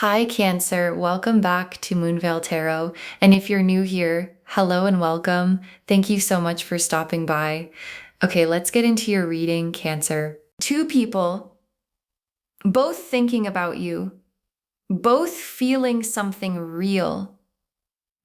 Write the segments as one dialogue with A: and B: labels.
A: Hi, Cancer. Welcome back to Moonveil Tarot. And if you're new here, hello and welcome. Thank you so much for stopping by. Okay, let's get into your reading, Cancer. Two people, both thinking about you, both feeling something real,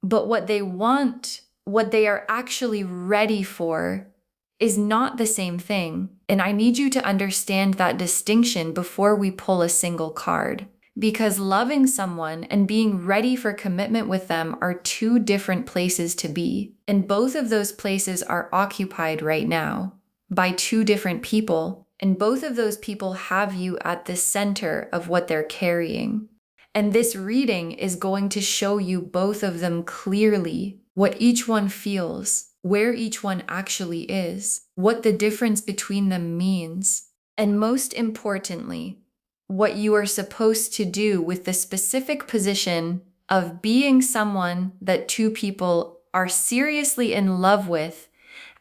A: but what they want, what they are actually ready for, is not the same thing. And I need you to understand that distinction before we pull a single card. Because loving someone and being ready for commitment with them are two different places to be. And both of those places are occupied right now by two different people. And both of those people have you at the center of what they're carrying. And this reading is going to show you both of them clearly, what each one feels, where each one actually is, what the difference between them means, and most importantly, what you are supposed to do with the specific position of being someone that two people are seriously in love with.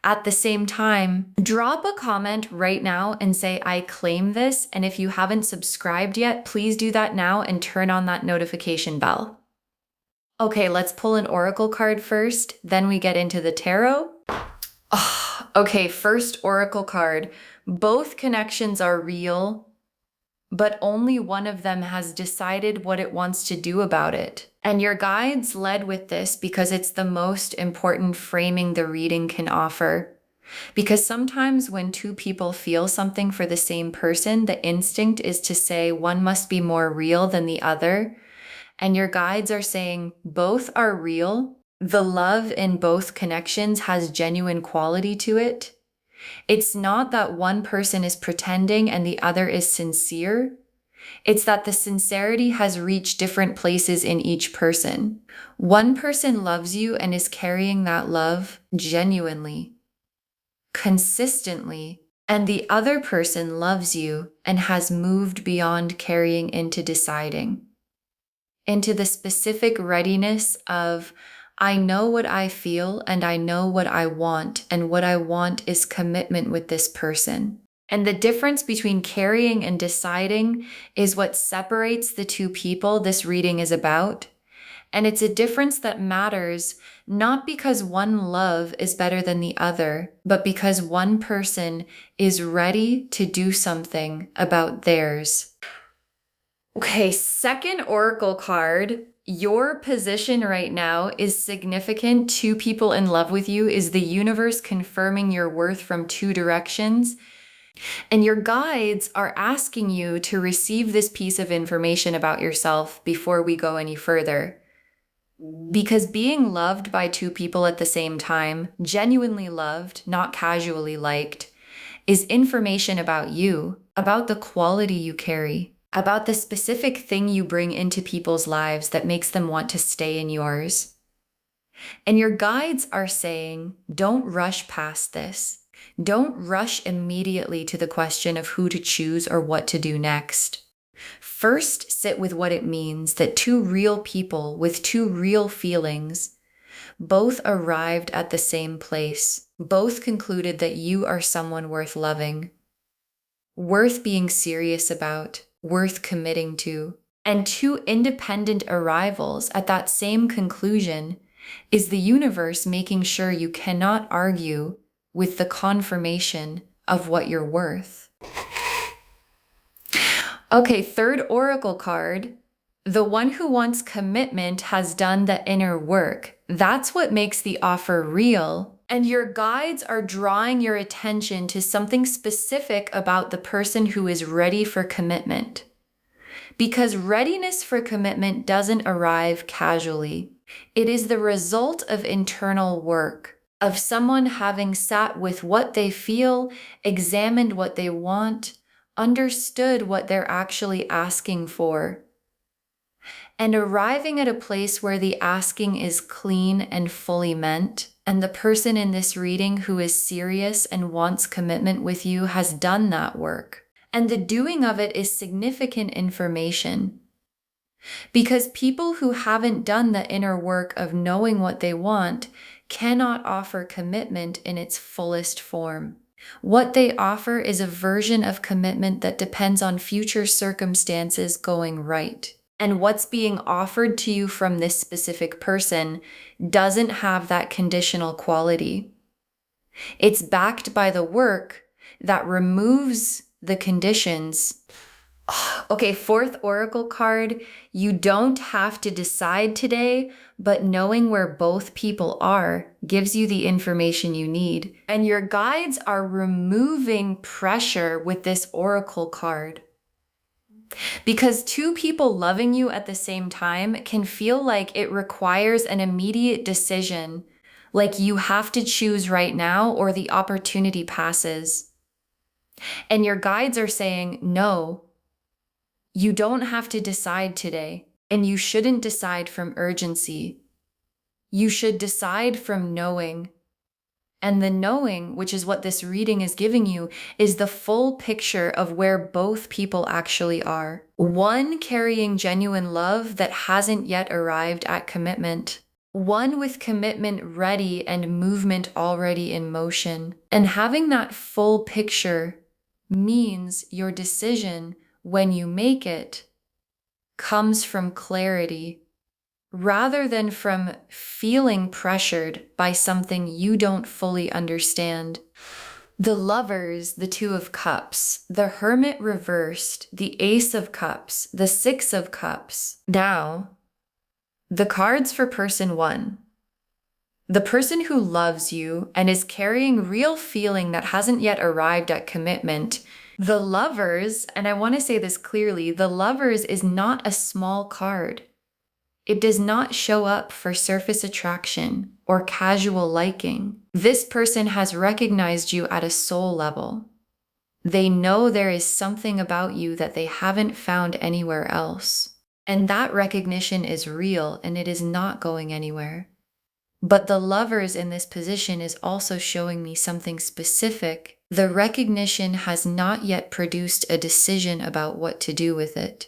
A: At the same time, drop a comment right now and say, I claim this. And if you haven't subscribed yet, please do that now and turn on that notification bell. Okay, let's pull an oracle card first, then we get into the tarot. Oh, okay, first oracle card. Both connections are real, but only one of them has decided what it wants to do about it. And your guides led with this because it's the most important framing the reading can offer. Because sometimes when two people feel something for the same person, the instinct is to say one must be more real than the other. And your guides are saying both are real. The love in both connections has genuine quality to it. It's not that one person is pretending and the other is sincere. It's that the sincerity has reached different places in each person. One person loves you and is carrying that love genuinely, consistently, and the other person loves you and has moved beyond carrying into deciding, into the specific readiness of, I know what I feel and I know what I want, and what I want is commitment with this person. And the difference between carrying and deciding is what separates the two people this reading is about. And it's a difference that matters not because one love is better than the other, but because one person is ready to do something about theirs. Okay, second oracle card. Your position right now is significant. Two people in love with you is the universe confirming your worth from two directions. And your guides are asking you to receive this piece of information about yourself before we go any further. Because being loved by two people at the same time, genuinely loved, not casually liked, is information about you, about the quality you carry, about the specific thing you bring into people's lives that makes them want to stay in yours. And your guides are saying, don't rush past this. Don't rush immediately to the question of who to choose or what to do next. First, sit with what it means that two real people with two real feelings both arrived at the same place, both concluded that you are someone worth loving, worth being serious about, worth committing to. And two independent arrivals at that same conclusion is the universe making sure you cannot argue with the confirmation of what you're worth. Okay, third oracle card. The one who wants commitment has done the inner work. That's what makes the offer real. And your guides are drawing your attention to something specific about the person who is ready for commitment. Because readiness for commitment doesn't arrive casually. It is the result of internal work, of someone having sat with what they feel, examined what they want, understood what they're actually asking for, and arriving at a place where the asking is clean and fully meant, and the person in this reading who is serious and wants commitment with you has done that work. And the doing of it is significant information. Because people who haven't done the inner work of knowing what they want cannot offer commitment in its fullest form. What they offer is a version of commitment that depends on future circumstances going right. And what's being offered to you from this specific person doesn't have that conditional quality. It's backed by the work that removes the conditions. Okay, fourth oracle card. You don't have to decide today, but knowing where both people are gives you the information you need. And your guides are removing pressure with this oracle card. Because two people loving you at the same time can feel like it requires an immediate decision, like you have to choose right now or the opportunity passes. And your guides are saying, no, you don't have to decide today, and you shouldn't decide from urgency. You should decide from knowing. And the knowing, which is what this reading is giving you, is the full picture of where both people actually are. One carrying genuine love that hasn't yet arrived at commitment. One with commitment ready and movement already in motion. And having that full picture means your decision, when you make it, comes from clarity rather than from feeling pressured by something you don't fully understand. The Lovers, the Two of Cups, the Hermit reversed, the Ace of Cups, the Six of Cups. Now, the cards for person one. The person who loves you and is carrying real feeling that hasn't yet arrived at commitment. The Lovers, and I want to say this clearly, the Lovers is not a small card. It does not show up for surface attraction or casual liking. This person has recognized you at a soul level. They know there is something about you that they haven't found anywhere else. And that recognition is real and it is not going anywhere. But the Lovers in this position is also showing me something specific. The recognition has not yet produced a decision about what to do with it.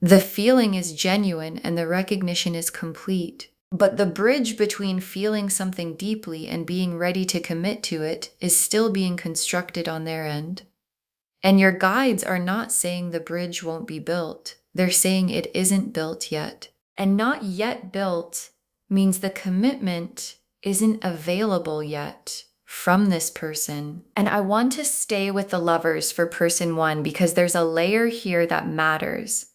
A: The feeling is genuine and the recognition is complete. But the bridge between feeling something deeply and being ready to commit to it is still being constructed on their end. And your guides are not saying the bridge won't be built. They're saying it isn't built yet. And not yet built means the commitment isn't available yet from this person. And I want to stay with the Lovers for person one because there's a layer here that matters.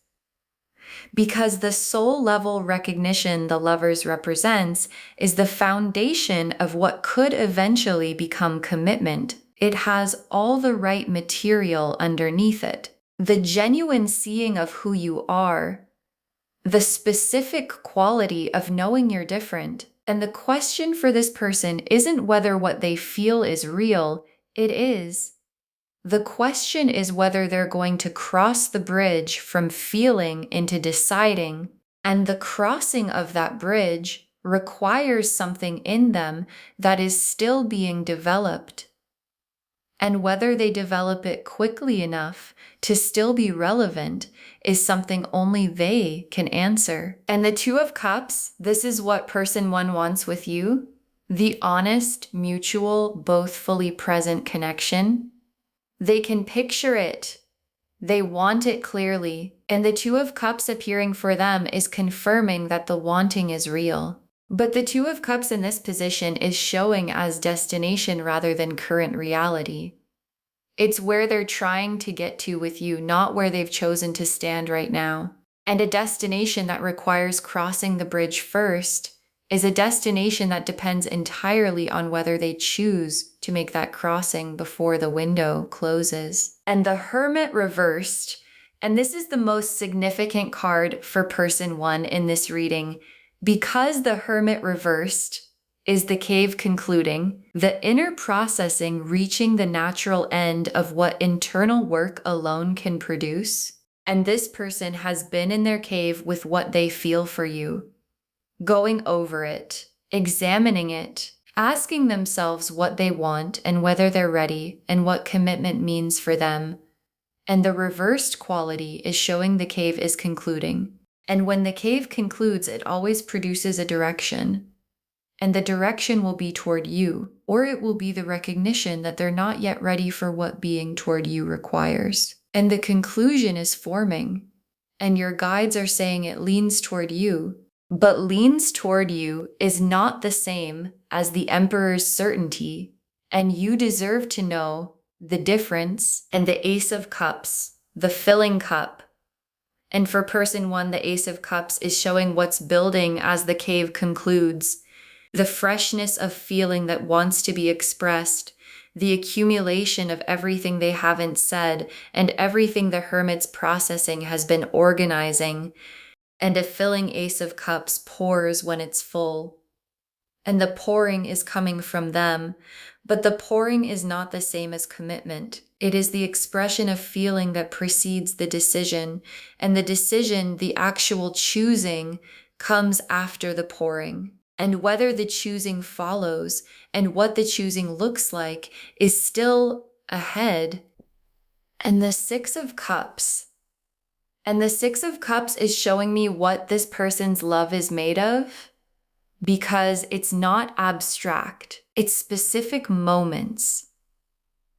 A: Because the soul level recognition the Lovers represents is the foundation of what could eventually become commitment. It has all the right material underneath it. The genuine seeing of who you are, the specific quality of knowing you're different. And the question for this person isn't whether what they feel is real, it is. The question is whether they're going to cross the bridge from feeling into deciding, and the crossing of that bridge requires something in them that is still being developed. And whether they develop it quickly enough to still be relevant is something only they can answer. And the Two of Cups, this is what person one wants with you. The honest, mutual, both fully present connection. They can picture it. They want it clearly. And the Two of Cups appearing for them is confirming that the wanting is real. But the Two of Cups in this position is showing as destination rather than current reality. It's where they're trying to get to with you, not where they've chosen to stand right now. And a destination that requires crossing the bridge first is a destination that depends entirely on whether they choose to make that crossing before the window closes. And the Hermit reversed, and this is the most significant card for person one in this reading, because the Hermit reversed is the cave concluding, the inner processing reaching the natural end of what internal work alone can produce. And this person has been in their cave with what they feel for you, going over it, examining it, asking themselves what they want and whether they're ready and what commitment means for them. And the reversed quality is showing the cave is concluding. And when the cave concludes, it always produces a direction. And the direction will be toward you, or it will be the recognition that they're not yet ready for what being toward you requires. And the conclusion is forming. and your guides are saying it leans toward you. But leans toward you is not the same as the Emperor's certainty, and you deserve to know the difference. And the Ace of Cups, the filling cup. And for person one, the Ace of Cups is showing what's building as the cave concludes. The freshness of feeling that wants to be expressed, the accumulation of everything they haven't said, and everything the Hermit's processing has been organizing. And a filling Ace of Cups pours when it's full. And the pouring is coming from them, but the pouring is not the same as commitment. It is the expression of feeling that precedes the decision, and the decision, the actual choosing, comes after the pouring. And whether the choosing follows and what the choosing looks like is still ahead. And the Six of Cups. And the Six of Cups is showing me what this person's love is made of, because it's not abstract. It's specific moments,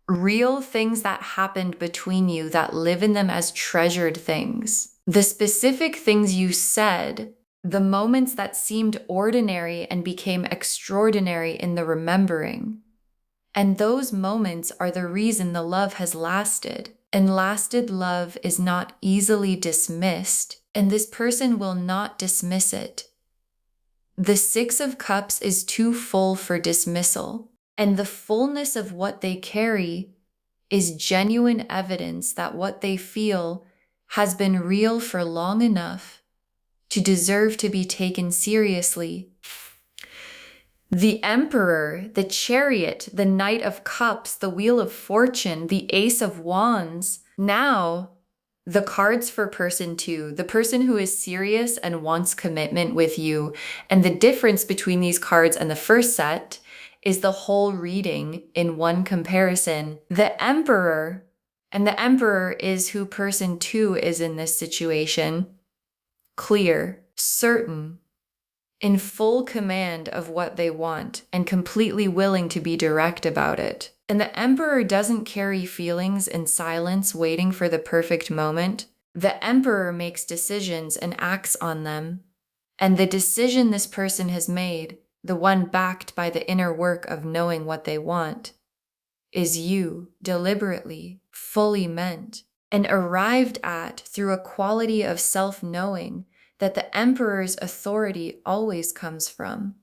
A: real things that happened between you that live in them as treasured things. The specific things you said, the moments that seemed ordinary and became extraordinary in the remembering. And those moments are the reason the love has lasted. And lasted love is not easily dismissed, and this person will not dismiss it. The Six of Cups is too full for dismissal, and the fullness of what they carry is genuine evidence that what they feel has been real for long enough to deserve to be taken seriously. The Emperor, the Chariot, the Knight of Cups, the Wheel of Fortune, the Ace of Wands. Now, the cards for person two, the person who is serious and wants commitment with you. And the difference between these cards and the first set is the whole reading in one comparison. The Emperor, and the Emperor is who person two is in this situation. Clear, certain, in full command of what they want, and completely willing to be direct about it. And the Emperor doesn't carry feelings in silence, waiting for the perfect moment. The Emperor makes decisions and acts on them. And the decision this person has made, the one backed by the inner work of knowing what they want, is you, deliberately, fully meant, and arrived at through a quality of self-knowing that the Emperor's authority always comes from.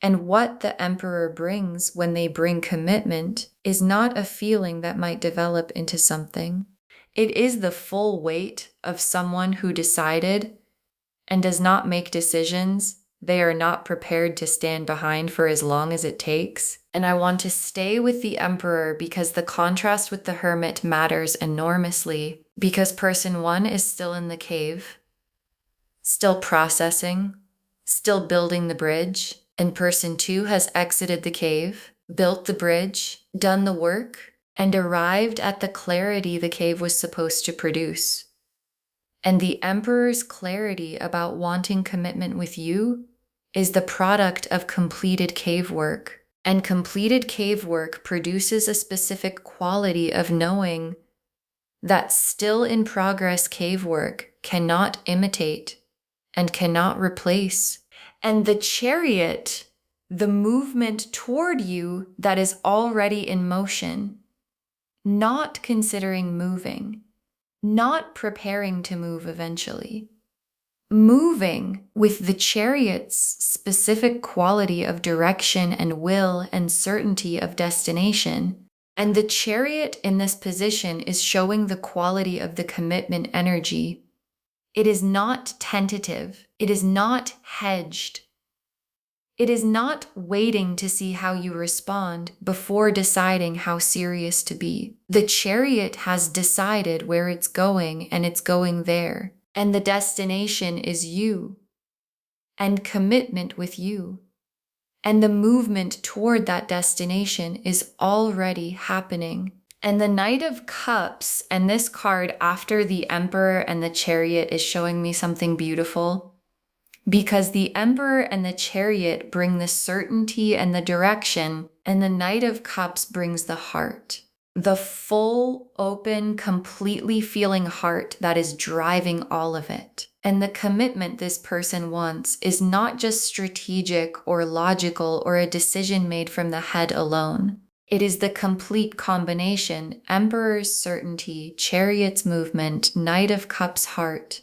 A: And what the Emperor brings when they bring commitment is not a feeling that might develop into something. It is the full weight of someone who decided and does not make decisions they are not prepared to stand behind for as long as it takes. And I want to stay with the Emperor because the contrast with the Hermit matters enormously, because person one is still in the cave, still processing, still building the bridge, and person two has exited the cave, built the bridge, done the work, and arrived at the clarity the cave was supposed to produce. And the Emperor's clarity about wanting commitment with you is the product of completed cave work. And completed cave work produces a specific quality of knowing that still in progress cave work cannot imitate and cannot replace. And the Chariot, the movement toward you that is already in motion, not considering moving, not preparing to move eventually, moving with the Chariot's specific quality of direction and will and certainty of destination. And the Chariot in this position is showing the quality of the commitment energy. It is not tentative. It is not hedged. It is not waiting to see how you respond before deciding how serious to be. The Chariot has decided where it's going, and it's going there. And the destination is you, and commitment with you. And the movement toward that destination is already happening. And the Knight of Cups, and this card after the Emperor and the Chariot, is showing me something beautiful. Because the Emperor and the Chariot bring the certainty and the direction, and the Knight of Cups brings the heart. the full, open, completely feeling heart that is driving all of it. And the commitment this person wants is not just strategic or logical or a decision made from the head alone. It is the complete combination: Emperor's certainty, Chariot's movement, Knight of Cups heart,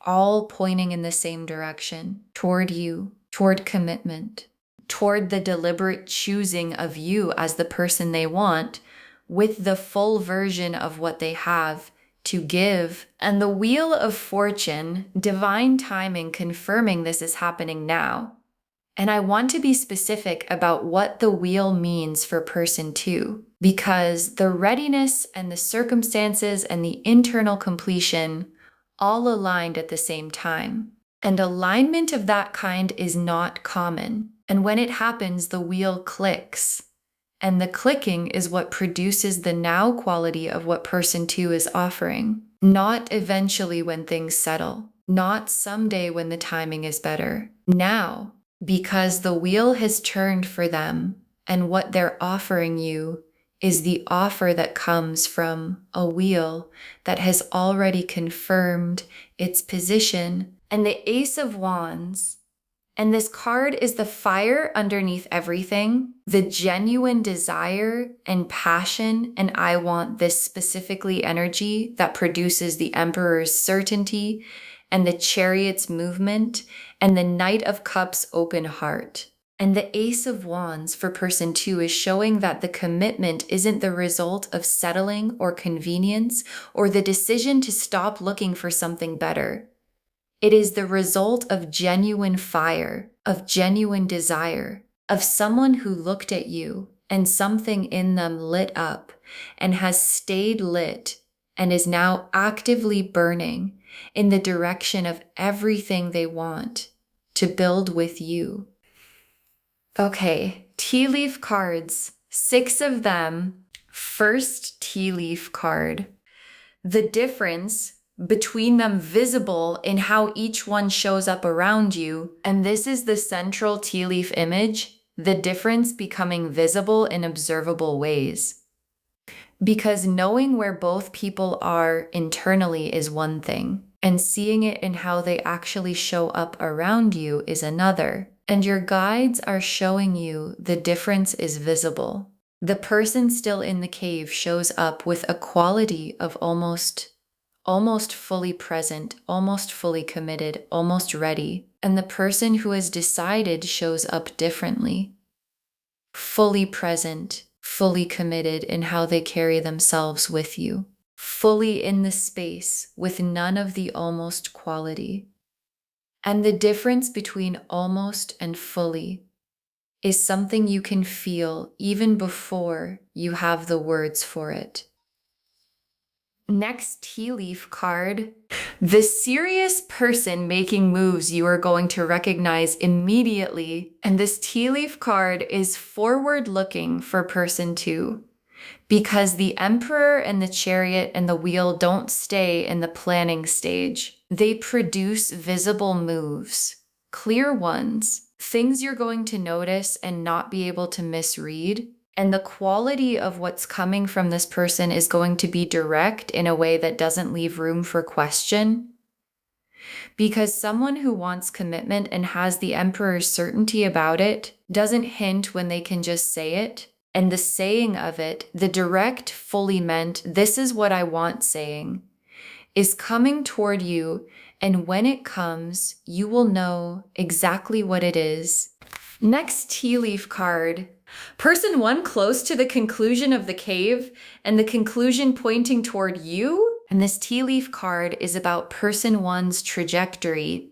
A: all pointing in the same direction, toward you, toward commitment, toward the deliberate choosing of you as the person they want, with the full version of what they have to give. And the Wheel of Fortune, divine timing, confirming this is happening now. And I want to be specific about what the wheel means for person 2, because the readiness and the circumstances and the internal completion all aligned at the same time. And alignment of that kind is not common. And when it happens, the wheel clicks. And the clicking is what produces the now quality of what person 2 is offering. Not eventually when things settle. Not someday when the timing is better. Now. Because the wheel has turned for them, and what they're offering you is the offer that comes from a wheel that has already confirmed its position. And the Ace of Wands, and this card is the fire underneath everything, the genuine desire and passion, and I want this specifically energy that produces the Emperor's certainty and the Chariot's movement and the Knight of Cups open heart. And the Ace of Wands for person 2 is showing that the commitment isn't the result of settling or convenience or the decision to stop looking for something better. It is the result of genuine fire, of genuine desire, of someone who looked at you and something in them lit up and has stayed lit and is now actively burning in the direction of everything they want to build with you. Okay, tea leaf cards, 6 of them. First tea leaf card. The difference between them visible in how each one shows up around you, and this is the central tea leaf image, the difference becoming visible in observable ways. Because knowing where both people are internally is one thing, and seeing it in how they actually show up around you is another. And your guides are showing you the difference is visible. The person still in the cave shows up with a quality of almost fully present, almost fully committed, almost ready. And the person who has decided shows up differently. Fully present, fully committed in how they carry themselves with you. Fully in the space with none of the almost quality. And the difference between almost and fully is something you can feel even before you have the words for it. Next tea leaf card, the serious person making moves you are going to recognize immediately. And this tea leaf card is forward looking for person 2. Because the Emperor and the Chariot and the Wheel don't stay in the planning stage. They produce visible moves, clear ones, things you're going to notice and not be able to misread. And the quality of what's coming from this person is going to be direct in a way that doesn't leave room for question. Because someone who wants commitment and has the Emperor's certainty about it doesn't hint when they can just say it. And the saying of it, the direct, fully meant, this is what I want saying, is coming toward you. And when it comes, you will know exactly what it is. Next tea leaf card. Person 1 close to the conclusion of the cave and the conclusion pointing toward you. And this tea leaf card is about person 1's trajectory.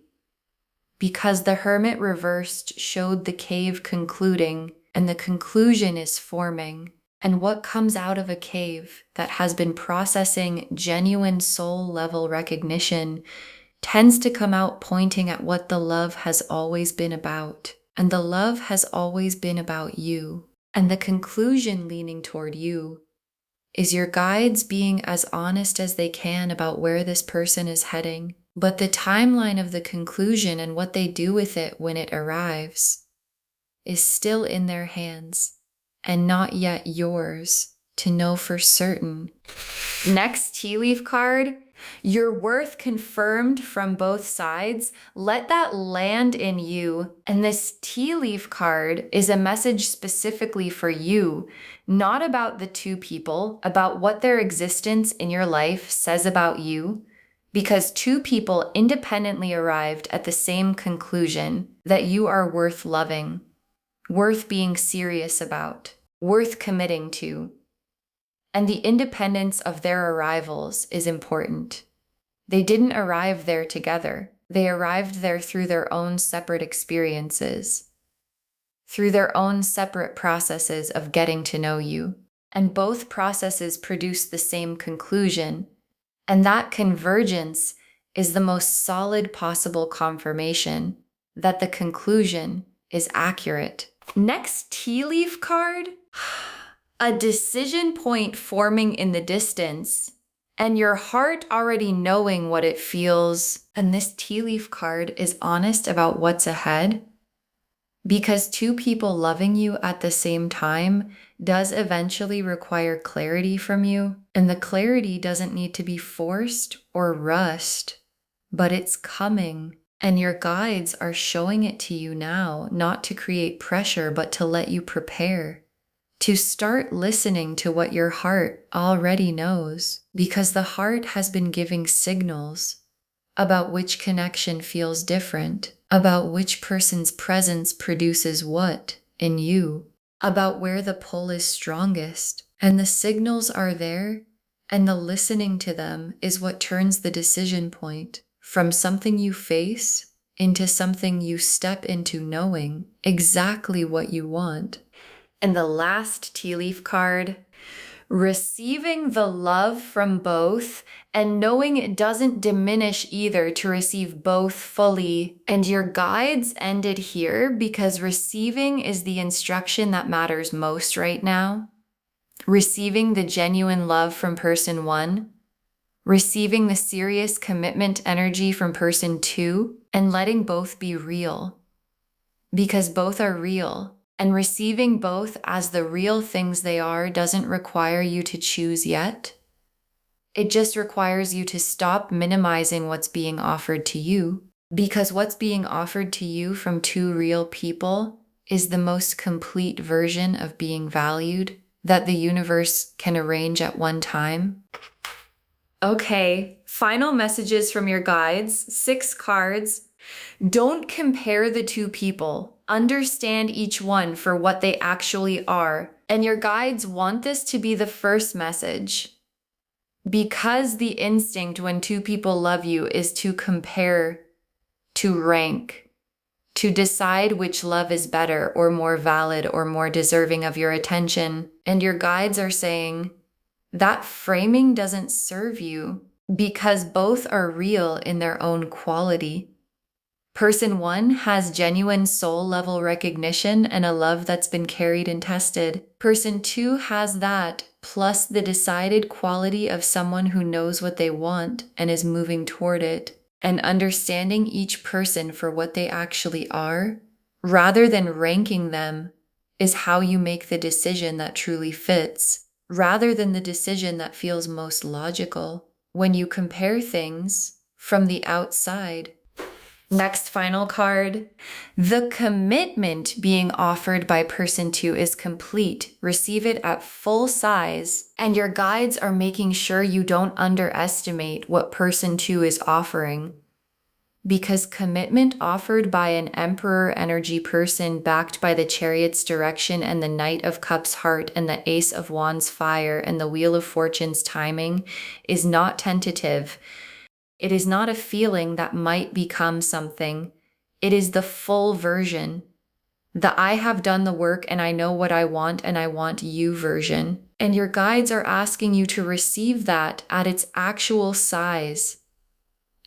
A: Because the Hermit reversed showed the cave concluding. And the conclusion is forming. And what comes out of a cave that has been processing genuine soul level recognition tends to come out pointing at what the love has always been about. And the love has always been about you. And the conclusion leaning toward you is your guides being as honest as they can about where this person is heading. But the timeline of the conclusion and what they do with it when it arrives is still in their hands and not yet yours. to know for certain. Next tea leaf card, your worth confirmed from both sides. Let that land in you. And this tea leaf card is a message specifically for you, not about the two people, about what their existence in your life says about you. Because two people independently arrived at the same conclusion that you are worth loving, worth being serious about, worth committing to. And the independence of their arrivals is important. They didn't arrive there together. They arrived there through their own separate experiences, through their own separate processes of getting to know you. And both processes produce the same conclusion. And that convergence is the most solid possible confirmation that the conclusion is accurate. Next tea leaf card, a decision point forming in the distance and your heart already knowing what it feels. And this tea leaf card is honest about what's ahead, because two people loving you at the same time does eventually require clarity from you. And the clarity doesn't need to be forced or rushed, but it's coming. And your guides are showing it to you now, not to create pressure, but to let you prepare, to start listening to what your heart already knows, because the heart has been giving signals about which connection feels different, about which person's presence produces what in you, about where the pull is strongest. And the signals are there, and the listening to them is what turns the decision point from something you face into something you step into knowing exactly what you want. And the last tea leaf card, receiving the love from both and knowing it doesn't diminish either to receive both fully. And your guides ended here because receiving is the instruction that matters most right now. Receiving the genuine love from person one, receiving the serious commitment energy from person two, and letting both be real, because both are real. And receiving both as the real things they are doesn't require you to choose yet. It just requires you to stop minimizing what's being offered to you, because what's being offered to you from two real people is the most complete version of being valued that the universe can arrange at one time. Okay, final messages from your guides, 6 cards. Don't compare the two people. Understand each one for what they actually are. And your guides want this to be the first message, because the instinct when two people love you is to compare, to rank, to decide which love is better or more valid or more deserving of your attention. And your guides are saying that framing doesn't serve you, because both are real in their own quality. Person one has genuine soul level recognition and a love that's been carried and tested. Person two has that, plus the decided quality of someone who knows what they want and is moving toward it. And understanding each person for what they actually are, rather than ranking them, is how you make the decision that truly fits, rather than the decision that feels most logical. When you compare things from the outside. Next final card. The commitment being offered by person two is complete. Receive it at full size. And your guides are making sure you don't underestimate what person two is offering. Because commitment offered by an Emperor energy person backed by the Chariot's direction and the Knight of Cups heart and the Ace of Wands fire and the Wheel of Fortune's timing is not tentative. It is not a feeling that might become something. It is the full version. The I have done the work and I know what I want and I want you version. And your guides are asking you to receive that at its actual size.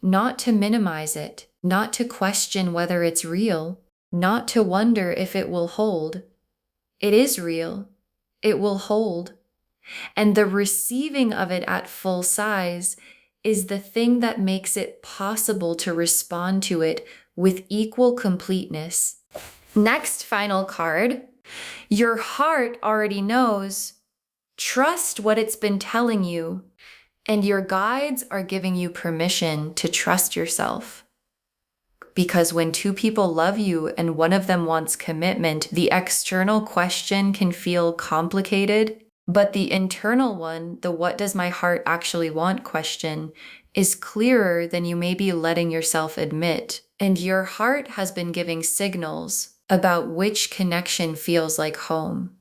A: Not to minimize it, not to question whether it's real, not to wonder if it will hold. It is real. It will hold. And the receiving of it at full size is the thing that makes it possible to respond to it with equal completeness. Next final card. Your heart already knows. Trust what it's been telling you, and your guides are giving you permission to trust yourself. Because when two people love you and one of them wants commitment, the external question can feel complicated, but the internal one, the what does my heart actually want question, is clearer than you may be letting yourself admit. And your heart has been giving signals about which connection feels like home,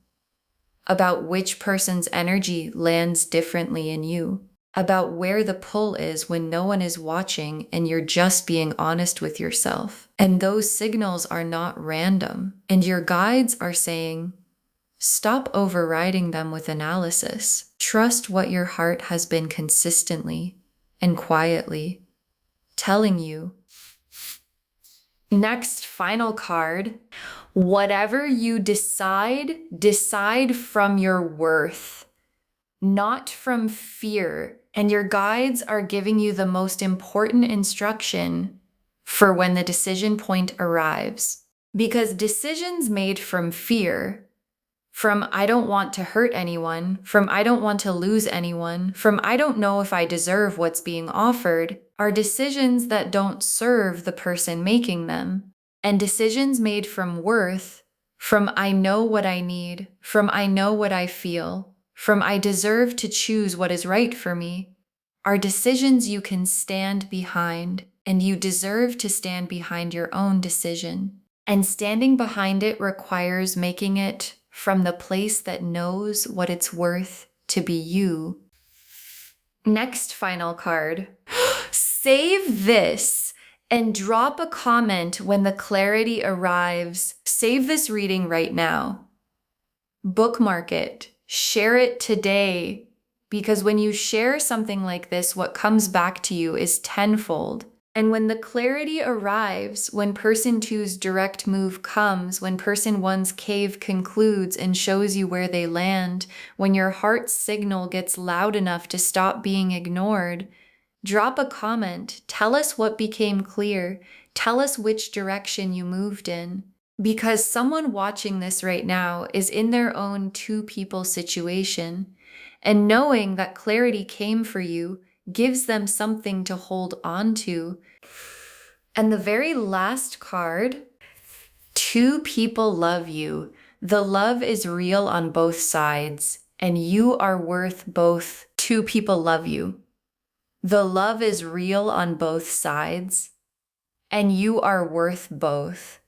A: about which person's energy lands differently in you, about where the pull is when no one is watching and you're just being honest with yourself. And those signals are not random. And your guides are saying, stop overriding them with analysis. Trust what your heart has been consistently and quietly telling you. Next, final card. Whatever you decide, decide from your worth, not from fear. And your guides are giving you the most important instruction for when the decision point arrives. Because decisions made from fear, from I don't want to hurt anyone, from I don't want to lose anyone, from I don't know if I deserve what's being offered, are decisions that don't serve the person making them. And decisions made from worth, from I know what I need, from I know what I feel, from I deserve to choose what is right for me, are decisions you can stand behind, and you deserve to stand behind your own decision. And standing behind it requires making it from the place that knows what it's worth to be you. Next final card. Save this and drop a comment when the clarity arrives. Save this reading right now. Bookmark it. Share it today. Because when you share something like this, what comes back to you is tenfold. And when the clarity arrives, when person two's direct move comes, when person one's cave concludes and shows you where they land, when your heart's signal gets loud enough to stop being ignored, drop a comment. Tell us what became clear. Tell us which direction you moved in. Because someone watching this right now is in their own two-people situation. And knowing that clarity came for you gives them something to hold on to. And the very last card, two people love you. The love is real on both sides, and you are worth both. Two people love you. The love is real on both sides, and you are worth both.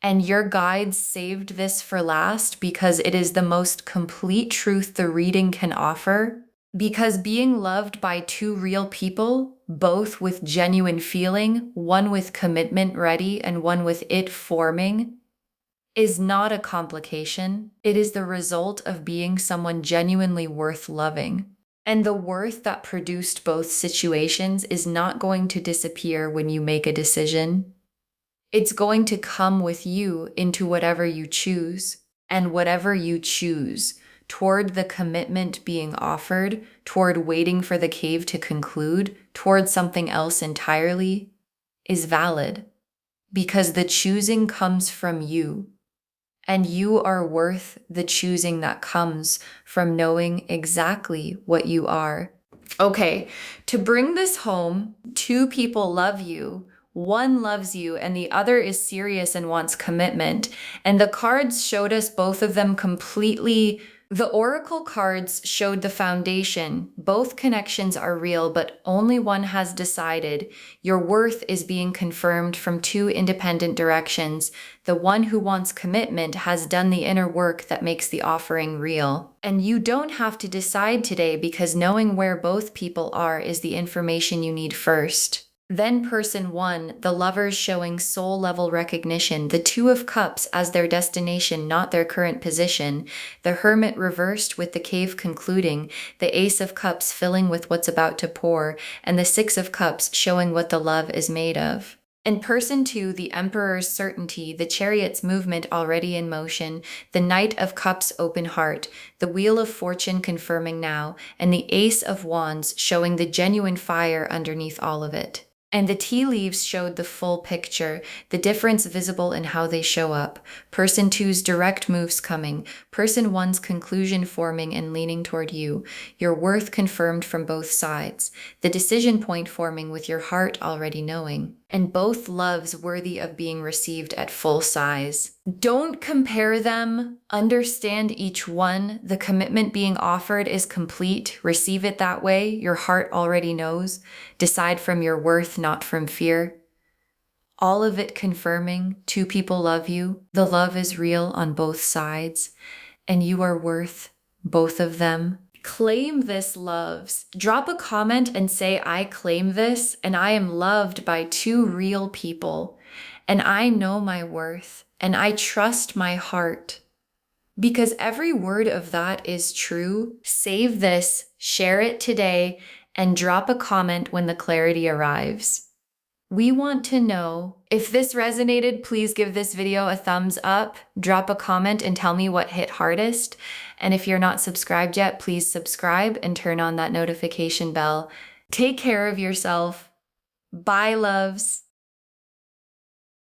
A: And your guides saved this for last because it is the most complete truth the reading can offer. Because being loved by two real people, both with genuine feeling, one with commitment ready and one with it forming, is not a complication. It is the result of being someone genuinely worth loving. And the worth that produced both situations is not going to disappear when you make a decision. It's going to come with you into whatever you choose, and whatever you choose, toward the commitment being offered, toward waiting for the cave to conclude, toward something else entirely, is valid. Because the choosing comes from you, and you are worth the choosing that comes from knowing exactly what you are. Okay, to bring this home, two people love you. One loves you and the other is serious and wants commitment. And the cards showed us both of them completely. The oracle cards showed the foundation. Both connections are real, but only one has decided. Your worth is being confirmed from two independent directions. The one who wants commitment has done the inner work that makes the offering real. And you don't have to decide today because knowing where both people are is the information you need first. Then person one, the lovers showing soul level recognition, the Two of Cups as their destination, not their current position, the Hermit reversed with the cave concluding, the Ace of Cups filling with what's about to pour, and the Six of Cups showing what the love is made of. And person two, the Emperor's certainty, the Chariot's movement already in motion, the Knight of Cups open heart, the Wheel of Fortune confirming now, and the Ace of Wands showing the genuine fire underneath all of it. And the tea leaves showed the full picture, the difference visible in how they show up. Person two's direct moves coming, person one's conclusion forming and leaning toward you, your worth confirmed from both sides, the decision point forming with your heart already knowing, and both loves worthy of being received at full size. Don't compare them, understand each one. The commitment being offered is complete. Receive it that way. Your heart already knows. Decide from your worth, not from fear. All of it confirming two people love you. The love is real on both sides, and you are worth both of them. Claim this, loves. Drop a comment and say, I claim this, and I am loved by two real people, and I know my worth, and I trust my heart. Because every word of that is true. Save this, share it today, and drop a comment when the clarity arrives. We want to know. If this resonated, please give this video a thumbs up, drop a comment and tell me what hit hardest. And if you're not subscribed yet, please subscribe and turn on that notification bell. Take care of yourself. Bye, loves.